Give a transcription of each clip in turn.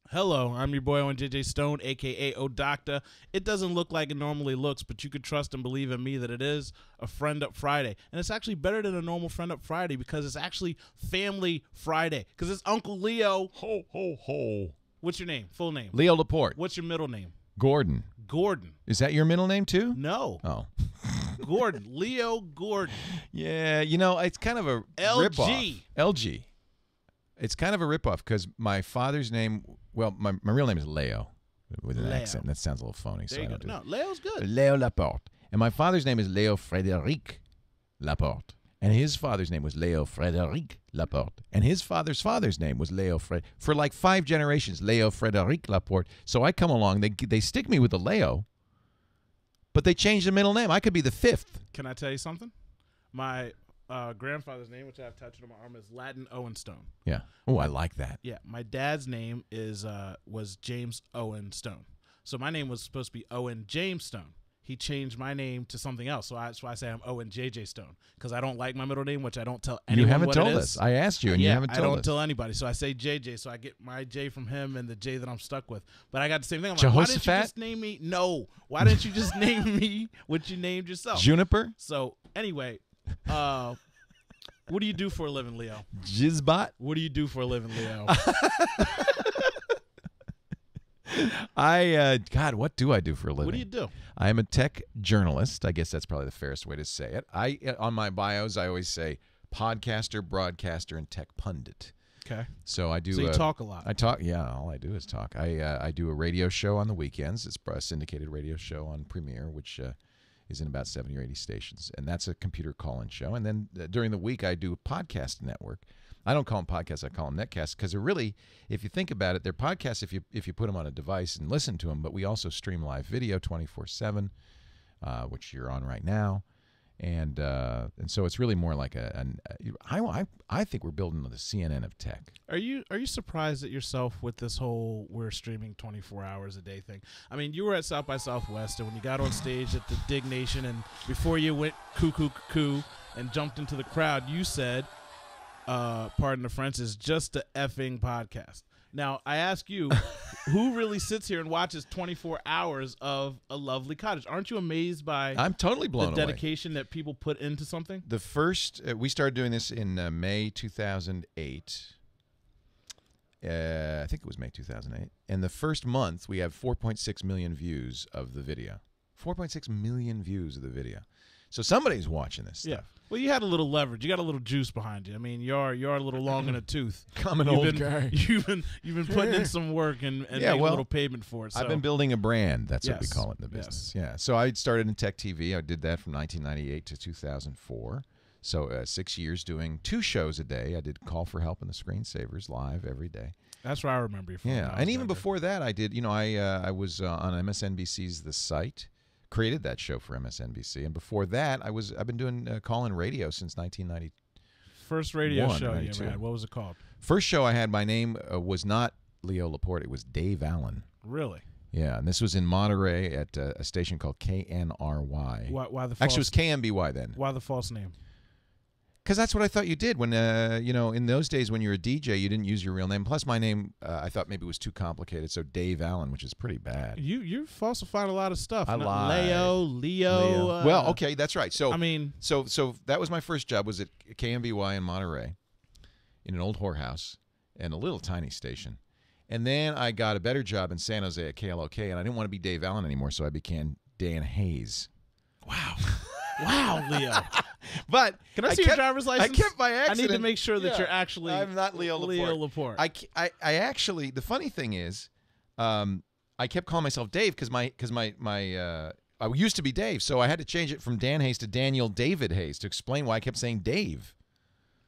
Hello, I'm your boy JJ Stone, a.k.a. OHDOCTAH. It doesn't look like it normally looks, but you could trust and believe in me that it is a Friend Up Friday. And it's actually better than a normal Friend Up Friday because it's actually Family Friday. Because it's Uncle Leo. Ho, ho, ho. What's your name? Full name? Leo Laporte. What's your middle name? Gordon. Gordon. Is that your middle name too? No. Oh. Gordon. Leo Gordon. Yeah, you know, it's kind of a LG. ripoff. LG. It's kind of a ripoff because my father's name, well, my real name is Leo with an accent. That sounds a little phony. There you go. No, Leo's good. Leo Laporte. And my father's name is Leo Frédéric Laporte. And his father's name was Leo Frédéric Laporte. And his father's name was Leo Fred. For like 5 generations, Leo Frédéric Laporte. So I come along, they stick me with the Leo, but they change the middle name. I could be the 5th. Can I tell you something? My grandfather's name, which I have tattooed on my arm, is Latin Owen Stone. Yeah. Oh, I like that. Yeah. My dad's name was James Owen Stone. So my name was supposed to be Owen James Stone. He changed my name to something else. So that's why I say I'm Owen JJ Stone, because I don't like my middle name, which I don't tell anyone. You haven't what told it is. us. I asked you, and you haven't told us. I don't tell anybody. So I say JJ, so I get my J from him and the J that I'm stuck with. But I got the same thing. I'm like, why didn't you just name me? No. Why didn't you just name me what you named yourself? Juniper? So anyway, what do you do for a living, Leo? Jizbot? What do you do for a living, Leo? God, what do I do for a living? What do you do? I am a tech journalist. I guess that's probably the fairest way to say it. On my bios, I always say podcaster, broadcaster, and tech pundit. Okay. So I do. So you talk a lot. I talk. Yeah, all I do is talk. I do a radio show on the weekends. It's a syndicated radio show on Premiere, which is in about 70 or 80 stations, and that's a computer call-in show. And then during the week, I do a podcast network. I don't call them podcasts, I call them netcasts, because they're really, if you think about it, they're podcasts if you put them on a device and listen to them, but we also stream live video 24/7, which you're on right now. And so it's really more like I think we're building the CNN of tech. Are you surprised at yourself with this whole we're streaming 24 hours a day thing? I mean, you were at South by Southwest, and when you got on stage at the Dig Nation, and before you went cuckoo and jumped into the crowd, you said, pardon the French, is just a effing podcast. Now, I ask you, who really sits here and watches 24 hours of A Lovely Cottage? Aren't you amazed by I'm totally blown the dedication that people put into something? The first, we started doing this in May 2008. I think it was May 2008. And the first month, we have 4.6 million views of the video. 4.6 million views of the video. So somebody's watching this stuff. Yeah. Well, you had a little leverage. You got a little juice behind you. I mean, you're a little long in a tooth. I'm an old guy. You've been putting in some work and making a little payment for it. So. I've been building a brand. That's what we call it in the business. Yes. Yeah. So I started in tech TV. I did that from 1998 to 2004. So 6 years doing 2 shows a day. I did Call for Help and the Screensavers live every day. That's where I remember you from. Yeah. And even before that, I did. I was on MSNBC's The Site. Created that show for MSNBC, and before that, I've been doing call-in radio since 1990. First radio show you ever had. What was it called? First show I had. My name was not Leo Laporte. It was Dave Allen. Really? Yeah, and this was in Monterey at a station called KNRY. Why the false? Actually, it was KMBY then. Why the false name? Because that's what I thought you did when, in those days when you were a DJ, you didn't use your real name. Plus, my name, I thought maybe was too complicated, so Dave Allen, which is pretty bad. You falsified a lot of stuff. I lied. Leo. Well, okay, that's right. So I mean, so that was my first job. Was at KMBY in Monterey, in an old whorehouse, and a little tiny station. And then I got a better job in San Jose at KLOK, and I didn't want to be Dave Allen anymore, so I became Dan Hayes. Wow. Wow, Leo. But can I see your driver's license? I kept my accident. I need to make sure that you're actually. I'm not Leo Laporte. I actually. The funny thing is, I kept calling myself Dave because I used to be Dave, so I had to change it from Dan Hayes to Daniel David Hayes to explain why I kept saying Dave.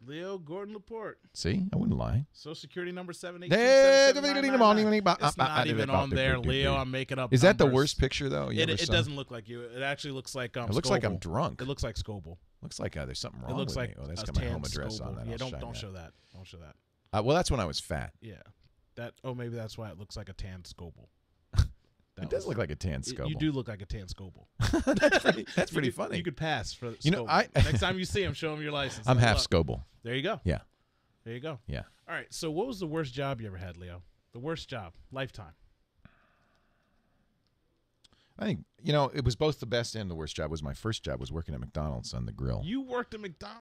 Leo Gordon Laporte. See, I wouldn't lie. Social Security number 7827799. It's not even on there, Leo. I'm making up. Is that the worst picture though? It doesn't look like you. It actually looks like it looks like I'm drunk. It looks like Scoble. Looks like there's something wrong. It looks with like me. Oh, that's got my home address on that. Yeah, don't show that. Don't show that. Well, that's when I was fat. Yeah, maybe that's why it looks like a tan Scoble. It does look like a tan Scoble. You do look like a tan Scoble. That's pretty funny. You could pass for Scoble. Next time you see him, show him your license. I'm half Scoble. There you go. Yeah. There you go. Yeah. All right. So what was the worst job you ever had, Leo? The worst job, lifetime. I think, it was both the best and the worst job. Was my first job was working at McDonald's on the grill. You worked at McDonald's?